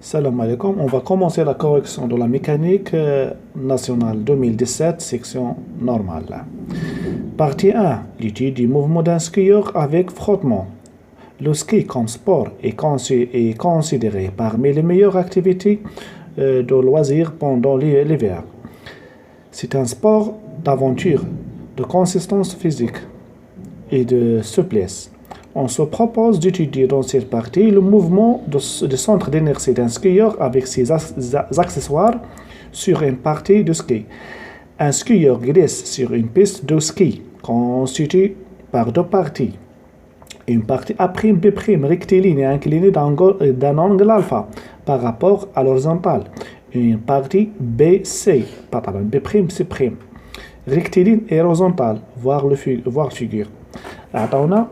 Salam alaikum, on va commencer la correction de la mécanique nationale 2017, section normale. Partie 1, l'étude du mouvement d'un skieur avec frottement. Le ski comme sport est considéré parmi les meilleures activités de loisirs pendant l'hiver. C'est un sport d'aventure, de consistance physique et de souplesse. On se propose d'étudier dans cette partie le mouvement du centre d'inertie d'un skieur avec ses accessoires sur une partie de ski. Un skieur glisse sur une piste de ski constituée par deux parties. Une partie A', B' rectiligne et inclinée d'un angle alpha par rapport à l'horizontale. Une partie B, C, B', C', rectiligne et horizontale, voir figure. أعطونا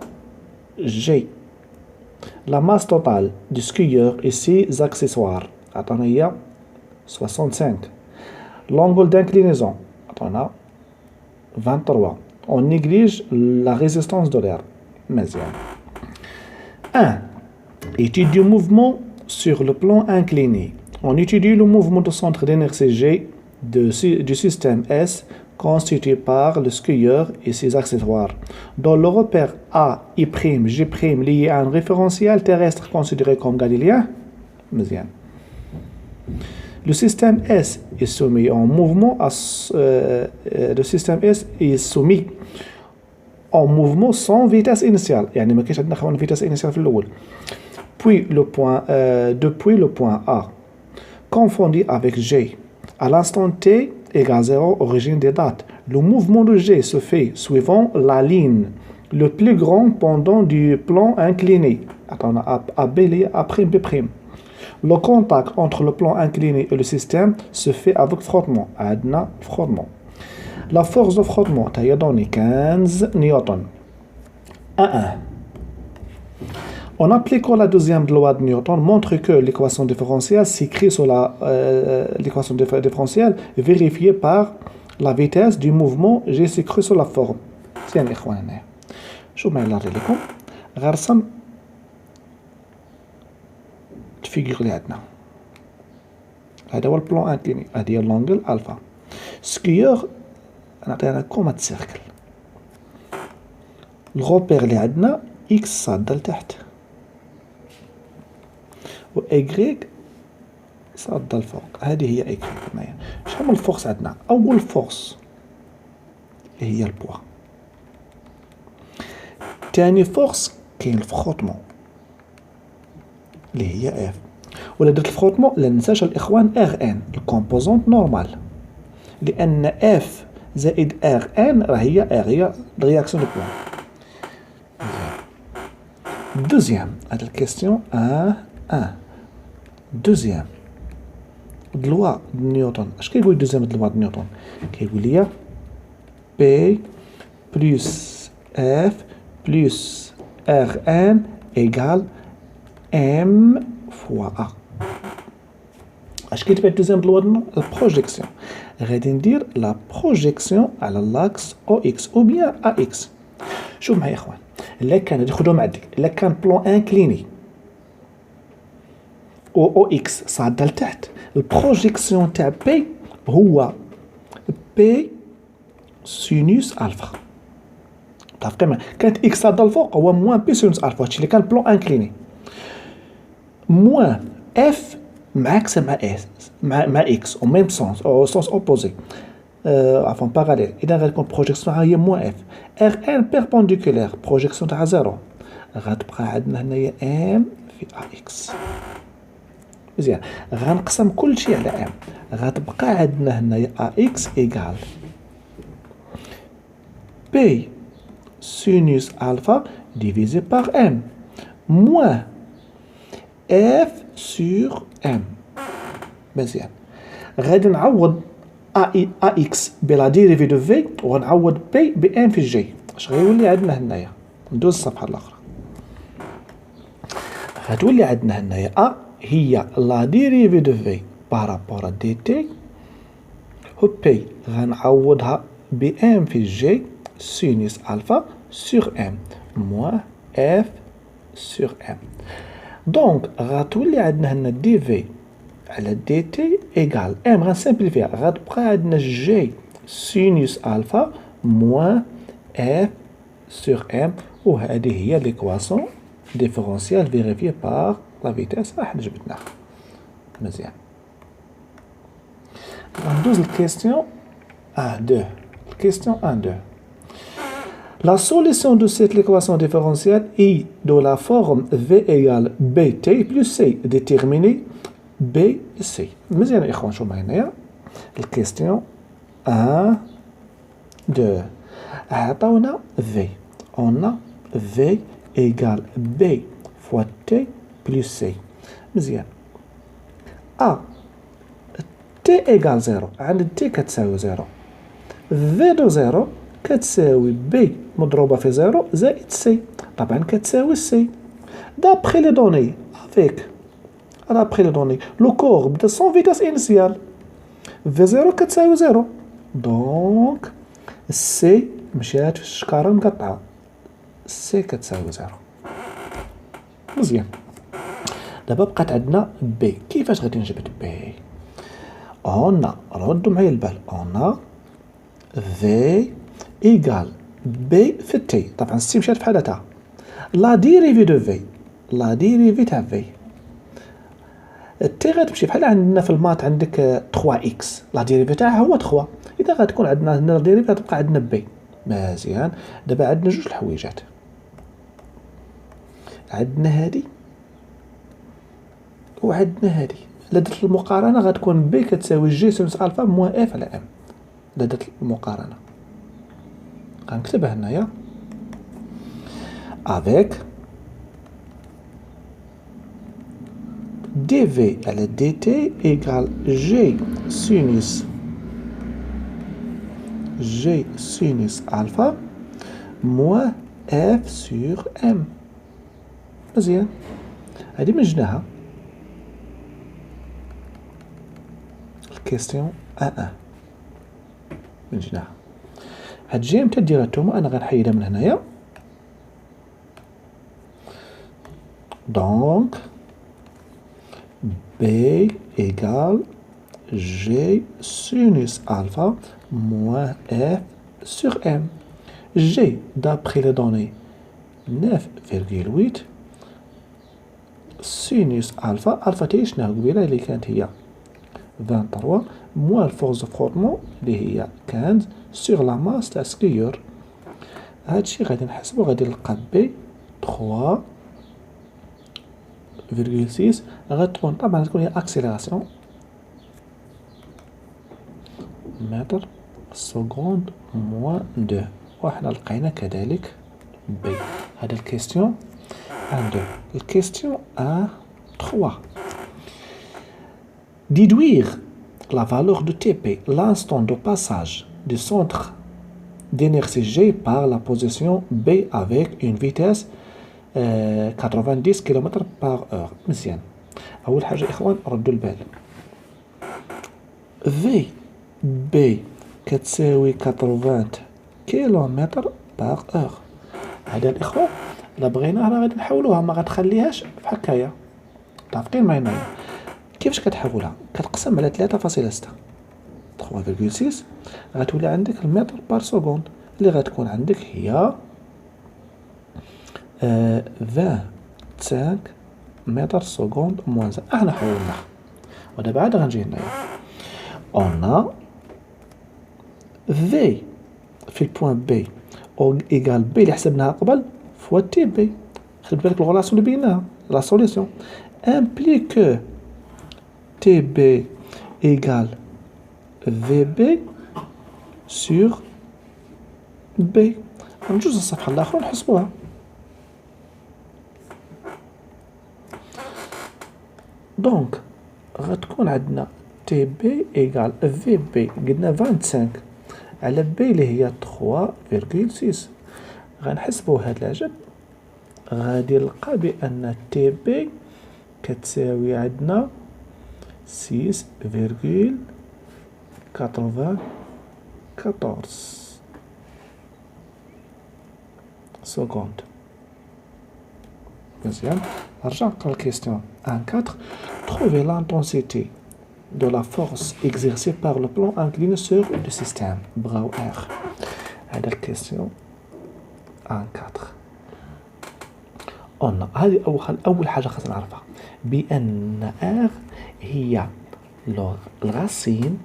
G. La masse totale du skieur et ses accessoires. أعطونا هي 65. L'angle d'inclinaison. أعطونا 23. On néglige la résistance de l'air. مزيان. 1. Étude du mouvement sur le plan incliné. On étudie le mouvement de centre d'inertie G du système S constitué par le skieur et ses accessoires. Dans le repère A, I', G' lié à un référentiel terrestre considéré comme galiléen, le système S est soumis en mouvement le système S est soumis en mouvement sans vitesse initiale. يعني ما كاينش عندنا خوان vitesse initiale في الأول. Depuis le point A, confondu avec G, à l'instant T égale 0, origine des dates. Le mouvement de G se fait suivant la ligne le plus grand pendant du plan incliné. Attends, A, B, A', B'. Le contact entre le plan incliné et le système se fait avec frottement. عندنا frottement. La force de frottement est donnée 15 newtons. 1. En appliquant la deuxième loi de Newton, montre que l'équation différentielle s'écrit sur l'équation différentielle vérifiée par la vitesse du mouvement G s'écrit sur la forme. Tiens, les إخواننا. شو ما نوري لكم غنرسم الفيغور اللي عندنا. هذا هو البلان انكليني، هذه هي لونغل الفا. سكيور نعطينا كومة سيركل. الغوبير اللي عندنا اكس صاعدة لتحت و إيكغيك صاعدة لفوق. هذه هي إيكغيك هنايا. شحال من الفورس عندنا؟ أول فورس اللي هي البوا. تاني فورس كاين الفخوطمون اللي هي اف. ولا درت الفخوطمون لا ننساش الإخوان ار ان الكومبوزونت نورمال، لأن اف زائد ار ان راه هي رياكسيون دو بوان. Deuxième, à la question 1. Deuxième, loi de Newton. Qu'est-ce que deuxième loi de Newton? Qu'il y a P plus F plus Rn égale M fois A. Qu'est-ce que la deuxième loi de la projection? غادي ندير la projection على l'axe OX ou bien AX. شوف معايا يا اخوان. إلا كان غادي خدوهم عندك، إلا كان بلون انكليني او اكس صاعدة لتحت، البروجيكسيون تاع بي هو بي سينوس الفا. متفقين معايا؟ كانت اكس صاعدة لفوق هو موان بي سينوس الفا، هادشي اللي كان بلون انكليني. موان اف معاكسة مع اس مع اكس او ميم سونس او سونس اوبوزي. عفوا باراليل. إذا غتكون بروجيكسيون هي موان اف. ار ان بيربونديكولير بروجيكسيون تاع زيرو غتبقى عندنا هنايا ام في ا اكس. مزيان. غنقسم كلشي على ام، غتبقى عندنا هنايا ا اكس ايكال بي سينوس الفا ديفيزي بار ام موان اف سور ام. مزيان. غادي نعوض ا اكس بلا ديريفي دو في وغنعوض بي بان في جي. اش غيولي عندنا هنايا؟ ندوز الصفحه الاخرى. غتولي عندنا هنايا ا هي لا ديريفي دو في بارابور دي تي و بي غنعوضها بان في جي سينوس الفا سور ام موان اف سور ام. دونك غتولي عندنا هنا دي في على دي تي إيكال ام. غنسامبليفيها، غتبقى عندنا جي سينوس ألفا موان اف سور ام، وهذه هي ليكواسيون ديفيرونسيال فيريفيي باغ لا فيتاس. حنا جبدناها مزيان. غندوز لكيستيون 1-2. Question 1-2. La solution de cette équation différentielle est de la forme V égale BT plus C déterminée BC. مزيان يا إخوان، شو معايا هنايا الكيستيون 1-2. عطاونا V، on a V égale B fois T plus C. مزيان. T égale 0، عند T كتساوي 0، في دو 0 كتساوي بي مضروبة في 0 زائد سي، طبعا كتساوي سي. دابخي لي دوني دابخي لي دوني لو كور بدا سون فيتاس انيسيال، في 0 كتساوي 0، دونك سي مشات في الشكارة المقطعة، سي كتساوي 0. مزيان. دابا بقات عندنا بي. كيفاش غادي نجبد بي؟ اون ردوا معايا البال، اون V égale B في T. طبعا السي مشات في حالتها. لا ديريفي دو في، لا ديريفي تاع في تي غتمشي بحال عندنا في المات عندك 3 اكس، لا ديريفي تاعها هو 3، اذا غتكون عندنا هنا لا ديريفي غتبقى عندنا بي. مزيان. دابا عندنا جوج الحويجات، عندنا هادي وعندنا هادي. الا درت المقارنه غتكون بي كتساوي جي سينوس الفا موان اف على ام. الا درت المقارنه غنكتبها هنايا avec dv على dt égale g sinus alpha moins f sur m. مزيان. هادي منجناها الكيستيون 1-1 منجناها. هاد جي متى ديرها نتوما؟ انا غنحيدها من هنايا. دونك بي ايكال جي سينوس الفا موان اف سور ام. جي دابخي لي دوني 9.8، سينوس الفا، الفا تاهي شناها قبيله اللي كانت هي 23 موان الفورس دو فروتمون اللي هي 15 سور لا ماس تاع سكيور. هادشي غادي نحسبو، غادي نلقى بي 3.6 غتكون طبعا تكون هي اكسيليراسيون متر سكوند موان 2، وحنا لقينا كذلك بي. هذا الكيستيون 1-2. الكيستيون 1-3. Déduire la valeur de Tp, l'instant de passage du centre d'inertie G par la position B avec une vitesse 90 km/h. مزيان. أول حاجة إخوان ردوا البال، في بي كتساوي 80 km/h. هذا الإخوان إلا بغينا راه غادي نحولوها، ما غتخليهاش بحكايا. متفقين معايا؟ كيفاش كتحولها؟ كتقسم على 3.6، 3.6 غتولي عندك المتر بار سكوند اللي غتكون عندك هي 25 متر سكوند موان زان. احنا حولناها ودابا عاد غنجي هنايا اون في في البوان بي او ايكال بي اللي حسبناها قبل فوا تي بي. خد بالك الغولاسيون اللي بيناها، لا سوليسيون امبليك تي بي ايكال في بي سور بي. نجوز الصفحة الآخر ونحسبوها. دونك غتكون عندنا تي بي ايكال في بي قلنا 25 على بي اللي هي 3.6. غنحسبو هاد العجب، غادي نلقى بأن تي بي كتساوي عندنا 6.94 سكوند. مزيان. نرجع نقرا الكيستيون 1-4. Trouver l'intensité de la force exercée par le plan incliné sur le système. بغاو R. هذا الكيستيون 1-4. قلنا هذه أول حاجة خاصنا نعرفها بأن R هي الغاسين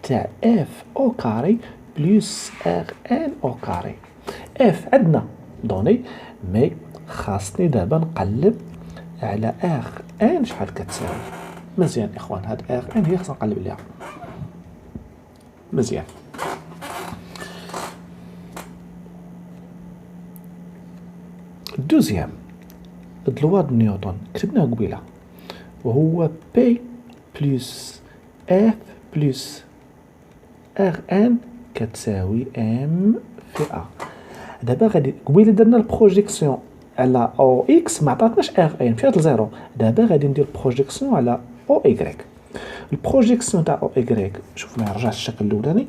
تاع F أو كاري بلس RN أو كاري. F عندنا دوني مي خاصني دابا نقلب على RN شحال كتساوي. مزيان إخوان، هاد RN هي خاصنا نقلب عليها. مزيان. دوزيام لوا دو نيوتن كتبناه قبيله وهو P بلس F بلس RN كتساوي M في A. دابا غادي قبيله درنا البروجيكسيون على او اكس ما عطاتناش ار ان مشات لزيرو. دابا غادي ندير بروجيكسيون على او ايكغيك. البروجيكسيون تاع او ايكغيك شوف ما رجعش الشكل الاولاني.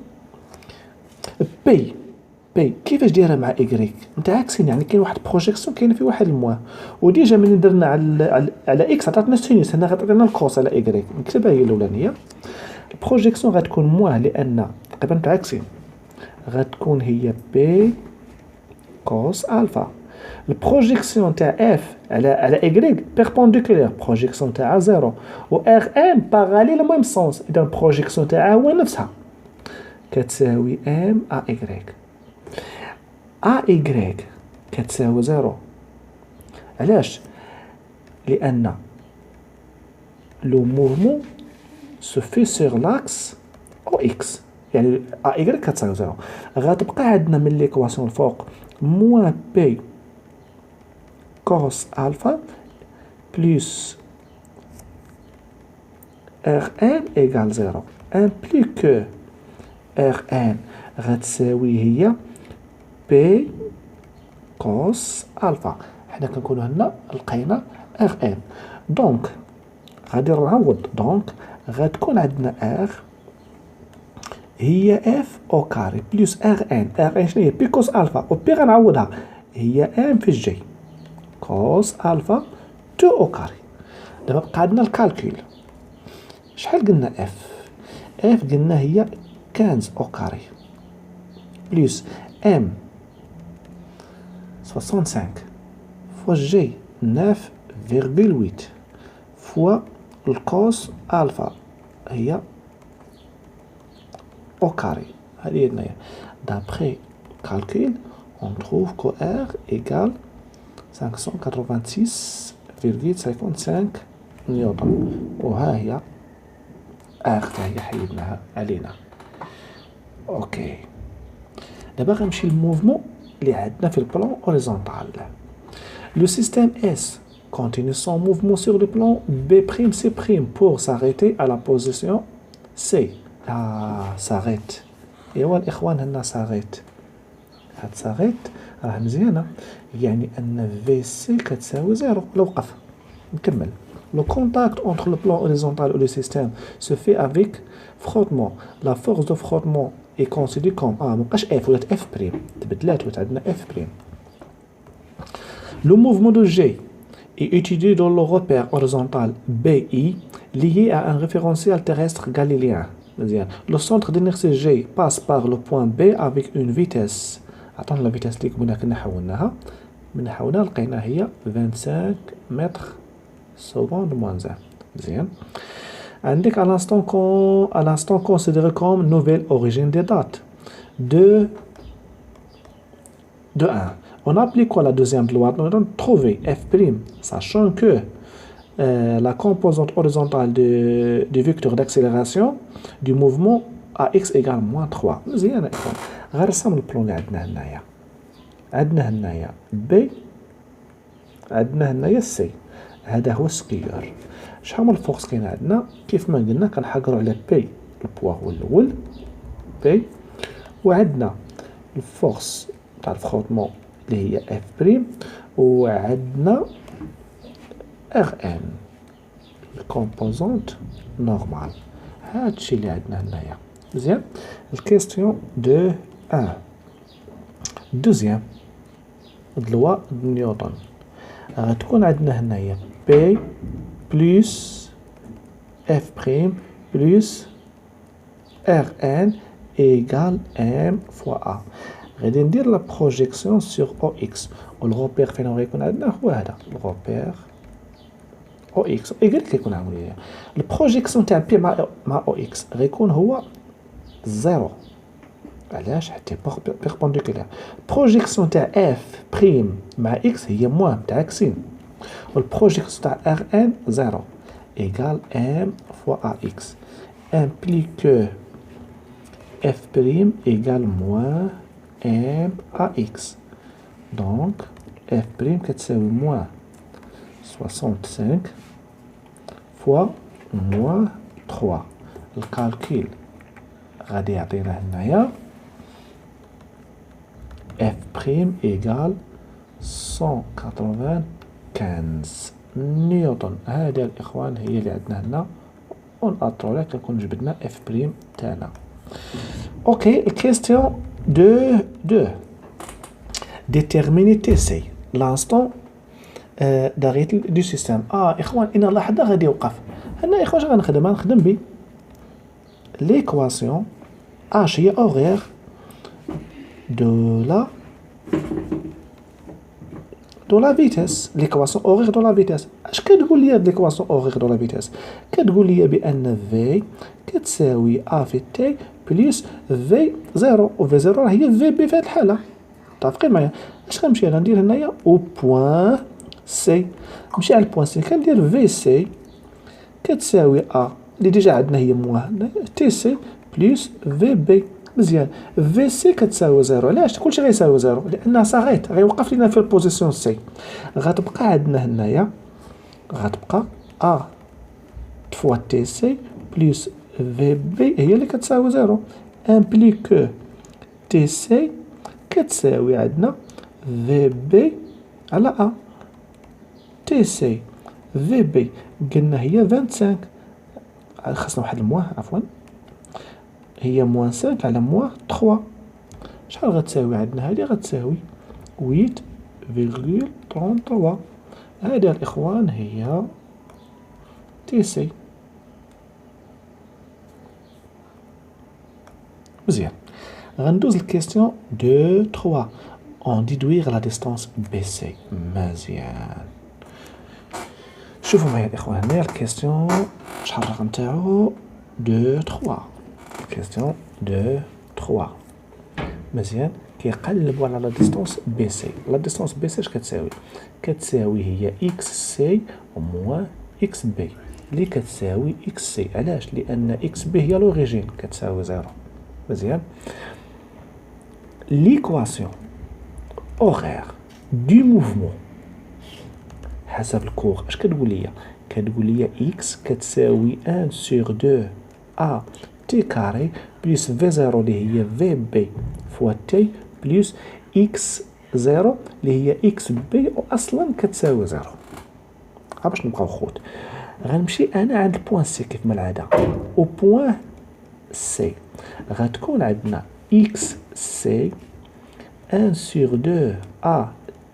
بي كيفاش دايره مع ايكغيك متعاكسين، يعني كاين واحد بروجيكسيون كاين في واحد الموا وديجا ملي درنا على اكس عطاتنا سينوس، هنا غتعطينا الكوس على ايكغيك. نكتبها هي الاولانيه. البروجيكسيون غتكون مواه لان تقريبا متعاكسين، غتكون هي بي كوس الفا. البروجيكسيون تاع اف على ايكغيك بيربونديكولير، بروجيكسيون تاعها زيرو، و ار ان باراليل لو ميم سونس، اذا البروجيكسيون تاعها هو نفسها كتساوي ام ا ايكغيك. ا ايكغيك كتساوي زيرو. علاش؟ لان لو موفمون سو في سور لاكس او اكس، يعني ا ايكغيك كتساوي زيرو. غتبقى عندنا من ليكواسيون الفوق موان بي كوس الفا بلس ار ان ايكال زيرو امبلي كو ار ان غتساوي هي بي كوس الفا. حنا كنقولوا هنا لقينا ار ان، دونك غادي نعوض. دونك غتكون عندنا ار هي اف او كاري بلس ار ان شنو هي؟ بي كوس الفا، و بي غنعوضها هي ام في جي كوس الفا تو او كاري. دابا بقى عندنا الكالكول. شحال قلنا اف قلنا هي 15 او كاري بلس ام 65 فوا جي 9.8 فوا الكوس الفا هي au carré. Allez, d'après calcul, on trouve que R égale 586,55 نيوتن. وها هي R هي حيدناها علينا. اوكي، دابا غنمشي للموفمون اللي عندنا في البلان هوريزونتال. Le système S continue son mouvement sur le plan B'C' pour s'arrêter à la position C. ساغيت. ايوا الاخوان هنا ساغيت. هاد ساغيت راه مزيانه، يعني ان في سي كتساوي زيرو. لو وقف نكمل. لو كونتاكت entre le plan horizontal et le système se fait avec frottement. La force de frottement est considérée comme مابقاش اف ولات اف بريم، تبدلات ولات عندنا اف بريم. Le mouvement de G est étudié dans le repère horizontal BI lié à un référentiel terrestre galiléen. Le centre d'inertie G passe par le point B avec une vitesse. عطانا لا فيتاس اللي كنا حولناها، من حولناها لقينا هي 25 متر سكوند موان 1. مزيان. عندك à l'instant considéré comme nouvelle origine des dates de 1. On applique quoi la deuxième loi? On va trouver f', sachant que la composante horizontale du vecteur d'accélération du mouvement à x égale moins 3. مزيان اخوان، غنرسم البلون اللي عندنا هنايا. عندنا هنايا بي، عندنا هنايا سي. هذا هو السكيور. شحال من الفورس كاين عندنا؟ كيف ما قلنا كنحقروا على بي، البوا هو الاول بي، وعندنا الفورس تاع الفروتمون اللي هي اف بريم، وعندنا ار ان الكومبوزونت نورمال. هادشي اللي عندنا هنايا. مزيان. الكيستيون دو 1. دوزيام لوا نيوتن غتكون عندنا هنايا بي بلس اف بريم plus Rn égale M fois A. غادي ندير la projection sur OX. والغوبير فين غيكون عندنا هو هذا الغوبير OX. قال لك يكون عامل البروجيكسيون تاع بي مع OX غيكون هو زيرو. علاش؟ حتى بيربونديكولار. بروجيكسيون تاع اف بريم مع اكس هي موان تاع اكسين، والبروجيكسيون تاع ار ان زيرو ايكال ام فوا ا اكس امبلي كو اف بريم ايكال موان ام ا اكس. دونك اف بريم كتساوي موان 65 فوا موان 3. الكالكيل غادي يعطينا هنايا F prime égale 195 نيوتن. هذه الإخوان هي اللي عندنا هنا، ونأطرو لها كنكون جبدنا F prime تاعنا. اوكي، الكيستيون دو ديتيرميني تي سي لانستون داريت دو سيستيم. إخوان إن لحظة غادي يوقف هنا. إخوان شنو غنخدم؟ غنخدم ب l'équation H هي horaire de la vitesse. l'équation horaire de la vitesse. اش كتقول لي هاد l'équation horaire de la vitesse؟ كتقول لي بان في كتساوي ا في تي بلس في زيرو، و في زيرو هي في بي في هاد الحالة. متفقين معايا؟ اش غنمشي انا ندير هنايا او بوان سي. نمشي على البوان سي كندير في سي كتساوي ا اللي ديجا عندنا هي موان تي سي بلس في بي. مزيان، في سي كتساوي زيرو. علاش؟ كلشي غيساوي زيرو لانها صغيت غيوقف لينا في البوزيسيون سي. غتبقى عندنا هنايا غتبقى ا فوا تي سي بلس في بي هي اللي كتساوي زيرو امبلي كو تي سي كتساوي عندنا في بي على ا. تي سي في بي قلنا هي 25، خاصنا واحد الموان عفوا، هي موان 5 على موان 3. شحال غتساوي عندنا؟ هذه غتساوي 8.33. هذه الإخوان هي تي سي. مزيان، غندوز الكيستيون دو 3 اون ديدويغ لا ديستانس بي سي. مزيان، شوفوا معايا الإخوان هنا الكيستيون شحال الرقم تاعو؟ دو 3. كيستيون دو 3. مزيان، كيقلبوا على لا ديستونس بي سي. لا ديستونس بي سي اش كتساوي؟ كتساوي هي اكس سي موان اكس بي اللي كتساوي اكس سي. علاش؟ لان اكس بي هي لوريجين كتساوي زيرو. مزيان، ليكواسيون اوغير دو موفمون حسب الكور اش كتقول ليا؟ كتقول ليا اكس كتساوي 1 سور 2 ا تي كاري بلس في زيرو اللي هي في بي فوا تي بلس اكس زيرو اللي هي اكس بي واصلا كتساوي زيرو. ها باش نبقاو خوت. غنمشي انا عند البوان سي كيف ما العاده، و بوان سي غتكون عندنا اكس سي 1 سور 2 ا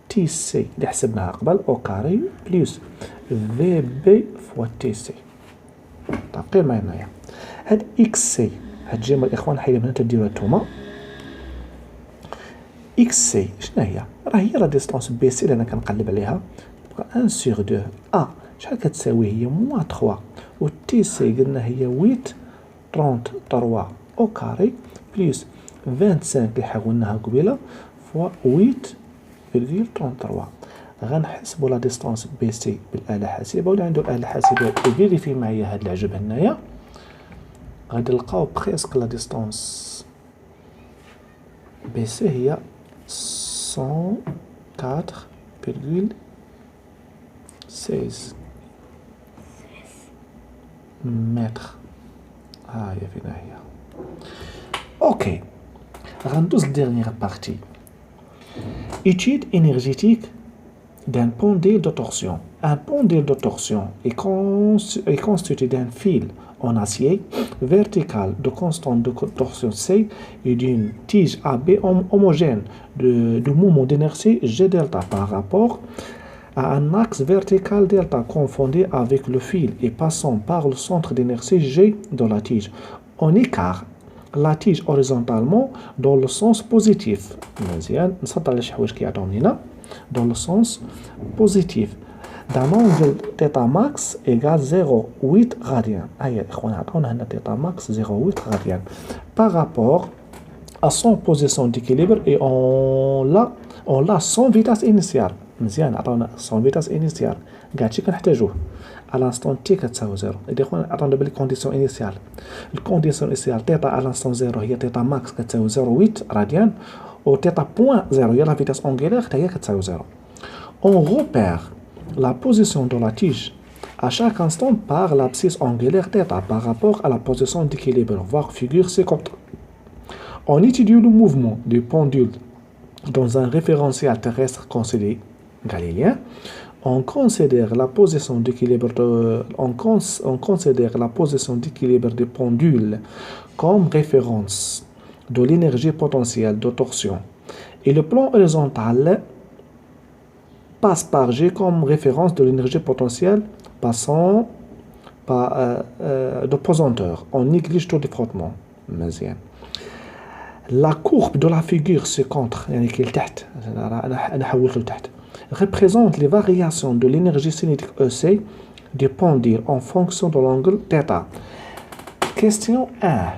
تي سي اللي حسبناها قبل او كاري بلس في بي فوا تي سي. متفقين معايا هنايا؟ هاد اكس سي هاد جيم الاخوان حيدها من تديروها نتوما. اكس سي شنو هي؟ راه هي لا ديستونس بي سي اللي انا كنقلب عليها. تبقى 1 سور 2 ا شحال كتساوي؟ هي موان 3، و تي سي قلنا هي 8.33 او كاري بلس 25 اللي حاولناها قبيله فوا 8.33. غنحسبوا لا ديستونس بي سي بالاله الحاسبه، ولا عنده اله حاسبه يفيريفي معايا هاد العجب هنايا. غادي نلقاو بريسك لا ديستونس بي سي هي 104.16 متر. ها هي فينا هي. اوكي، غندوز لديرنيير بارتي. étude énergétique d'un pendule de torsion. Un pendule de torsion est constitué d'un fil en acier vertical de constante de torsion C et d'une tige AB homogène de mouvement d'inertie G delta par rapport à un axe vertical delta confondu avec le fil et passant par le centre d'inertie G de la tige. On écarte la tige horizontalement dans le sens positif. مزيان نسطر على شي حوايج كيعطيهم لينا dans le sens positif d'un angle θ max égale 0,8 radian. هيا إخوان عطونا هنا θ max 0,8 radian par rapport à son position d'équilibre et on l'a sans vitesse initiale. مزيان عطونا sans vitesse initiale كاع هادشي كنحتاجوه à l'instant t كتساوي 0. إذا إخوان عطونا دابا لي كونديسيون انيسيال. الكونديسيون انيسيال θ à l'instant 0 هي θ max كتساوي 0,8 radian و θ point 0 هي la vitesse angulaire حتى هي كتساوي 0. On repère la position de la tige à chaque instant par l'abscisse angulaire θ par rapport à la position d'équilibre. Voir figure 50. On étudie le mouvement du pendule dans un référentiel terrestre considéré galiléen. On considère la position d'équilibre du pendule comme référence de l'énergie potentielle de torsion. Et le plan horizontal passe par G comme référence de l'énergie potentielle passant par de pesanteur. On néglige tout les frottements. La courbe de la figure ci-contre, représente les variations de l'énergie cinétique EC du pendule en fonction de l'angle θ. Question 1.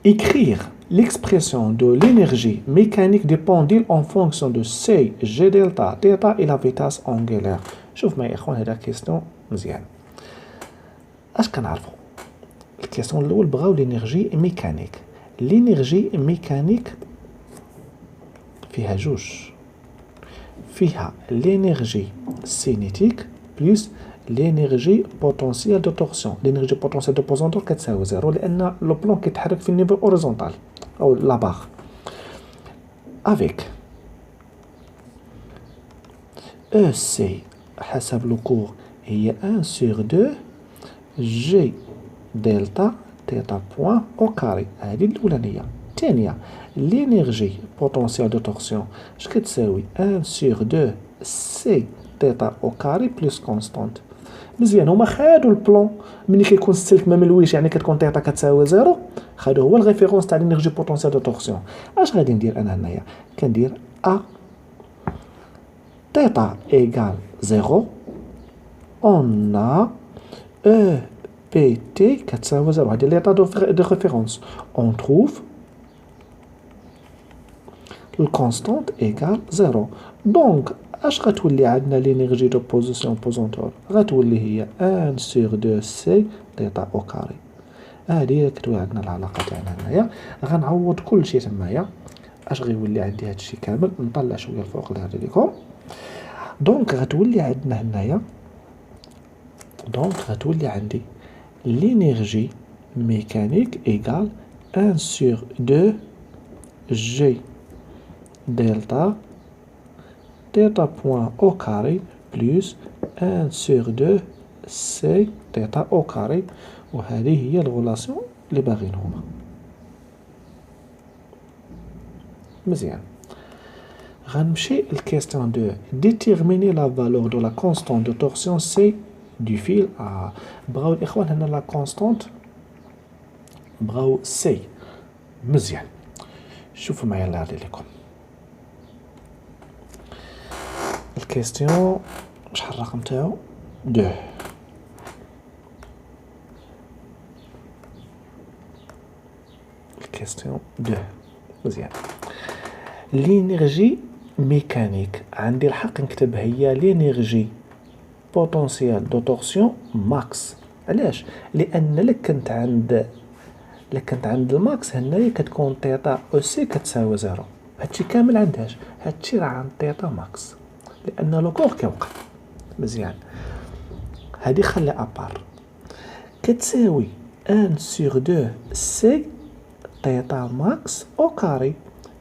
Écrire l'expression de l'énergie mécanique du pendule en fonction de C, G delta, θ et la vitesse angulaire. شوف معايا إخوان هذا كيستيون مزيان. اش كنعرفوا؟ الكيستيون الأول بغاو l'énergie mécanique. L'énergie mécanique فيها جوج. فيها l'énergie cinétique plus l'énergie potentielle de torsion. L'énergie potentielle de pesanteur كتساوي 0 لأن لو بلون كيتحرك في النيفو horizontal أو لا باغ. Avec EC حسب لو كور هي 1 sur 2 G delta θ point au carré. هذه الأولانية. الثانية l'énergie potentielle de torsion اش كتساوي 1 sur 2 C θ au carré plus constante. مزيان هما خادوا البلون ملي كيكون السلك ما ملويش يعني كتكون θ كتساوي 0 خادو هو الريفيرونس تاع l'énergie potentielle de torsion. اش غادي ندير انا هنايا؟ كندير A θ égale 0 on a E PT كتساوي 0. هادي l'état de référence. On trouve le constante égale 0. Donc اش غتولي عندنا l'énergie de position pesanteur؟ غتولي هي 1 sur 2 C θ au carré. هادي كتولي عندنا العلاقة تاعنا هنايا. غنعوض كلشي تمايا. اش غيولي عندي هادشي كامل؟ نطلع شوية الفوق لهذا ليكم. دونك غتولي عندنا هنايا عندي l'énergie mécanique égale 1 sur 2 G delta θ point au carré plus 1 sur 2 C θ au carré. وهذه هي الغولاسيون اللي باغينهما. مزيان غنمشي للكيستيون 2. déterminer la valeur de la constante de torsion C du fil. بغاو الإخوان هنا لا كونستانت بغاو سي. مزيان شوفوا معايا اللي غادي لكم الكيستيون شحال الرقم تاعو 2. الكيستيون 2 مزيان. l'énergie mécanique عندي الحق نكتبها هي l'énergie potentiel de torsion max. علاش؟ لأن لك كنت عند الماكس هنايا كتكون θ او سي كتساوي 0. هادشي كامل عندهاش. هادشي راه عند θ ماكس لأن لو كور كيوقف. مزيان هادي خلي ابار كتساوي 1 sur 2 سي θ ماكس او كاري.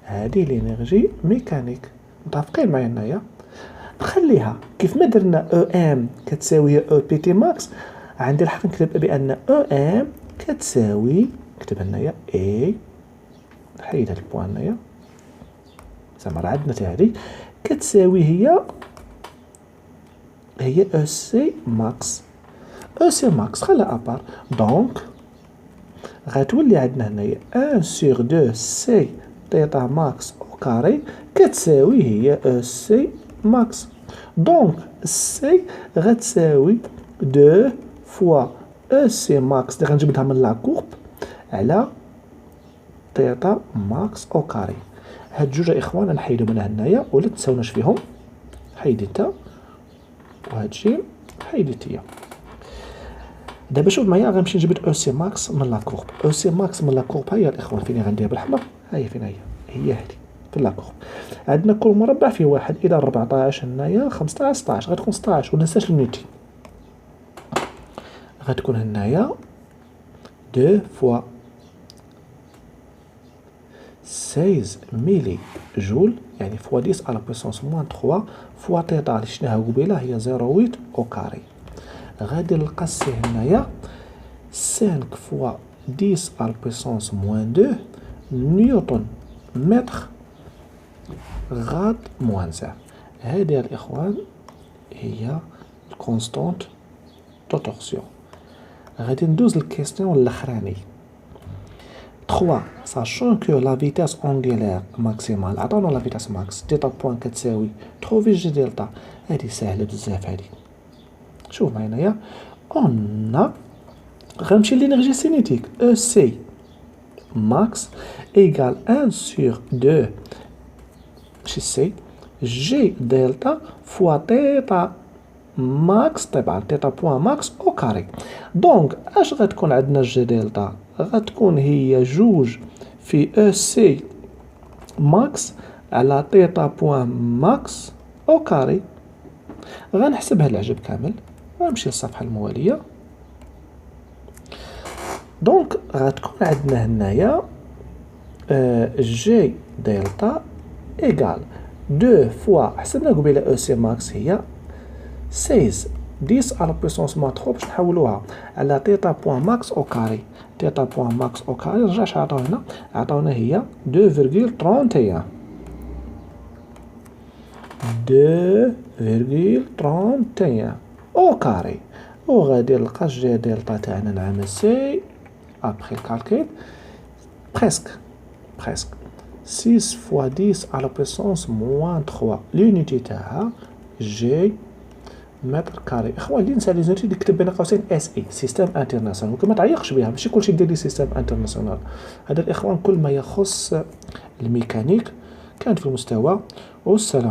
هادي لينيرجي ميكانيك. متفقين معايا هنايا؟ نخليها كيف ما درنا او ام كتساوي او بي تي ماكس. عندي الحق نكتب بان او ام كتساوي نكتب هنايا اي نحيد هاد البوان هنايا زعما راه عندنا حتى هادي كتساوي هي هي او سي ماكس. او سي ماكس خليها ابار، دونك غتولي عندنا هنايا 1 سور 2 سي تيتا ماكس او كاري كتساوي هي او سي ماكس. دونك سي غتساوي 2 فوا او سي ماكس اللي غنجبدها من لا كورب على تيتا ماكس او كاري. هاد جوج اخوان نحيدو منها هنايا ولا تنساوناش فيهم، حيدي انت وهادشي حيدي نتيا. دابا شوف معايا غنمشي نجبد او سي ماكس من لا كورب. او سي ماكس من لا كورب هي الاخوان فين غنديرها بالحمر، ها هي فين هي هادي في لا كورب. عندنا كل مربع فيه واحد، اذا 14 هنايا 15 16 غتكون 16 وننساش اليونيتي، غتكون هنايا 2 فوا 16 ميلي جول يعني فوا 10 على بويسونس موان 3 فوا تيتا اللي شفناها قبيله هي 0.8 او كاري. غادي نلقى سي هنايا 5 فوا 10 على بويسونس موان 2 نيوتن متر غاد موان 0. هذه الاخوان هي الكونستانت دو تورسيون. غادي ندوز للكيستيون الاخراني 3. sachant que la vitesse angulaire maximale عطاونا لا فيتاس ماكس ديتا بوان كتساوي 3 في جي دلتا. هادي ساهله بزاف هادي. شوف معايا هنايا اون غنمشي لينيرجي سينيتيك او سي ماكس ايكال 1 سور 2 ماشي سي جي دلتا فوا تيتا ماكس. طبعا تيتا بوان ماكس او كاري. دونك اش غتكون عندنا جي دلتا؟ غتكون هي جوج في او سي ماكس على تيتا بوان ماكس او كاري. غنحسبها العجب كامل، غنمشي للصفحه المواليه. دونك غتكون عندنا هنايا جي دلتا ايكال 2 فوا حسبنا قبيله او سي ماكس هي 16 10 على بويسونس ما 3 باش نحولوها على تيتا بوان ماكس او كاري. تيتا بوان ماكس او كاري رجعش عطاونا، عطاونا هي 2.31 2.31 او كاري. وغادي نلقى جي دلتا تاعنا نعمل سي ابخي الكالكيل بريسك 6 فوا 10 على بويسونس موان 3 لونيتي تاعها جي متر كاري. اخوان اللي نسى ليزونتي يكتب بين قوسين اس اي سيستم انترناسيونال، وكما تعيقش بها ماشي كلشي دير لي سيستم انترناسيونال. هذا الاخوان كل ما يخص الميكانيك كان في المستوى. والسلام.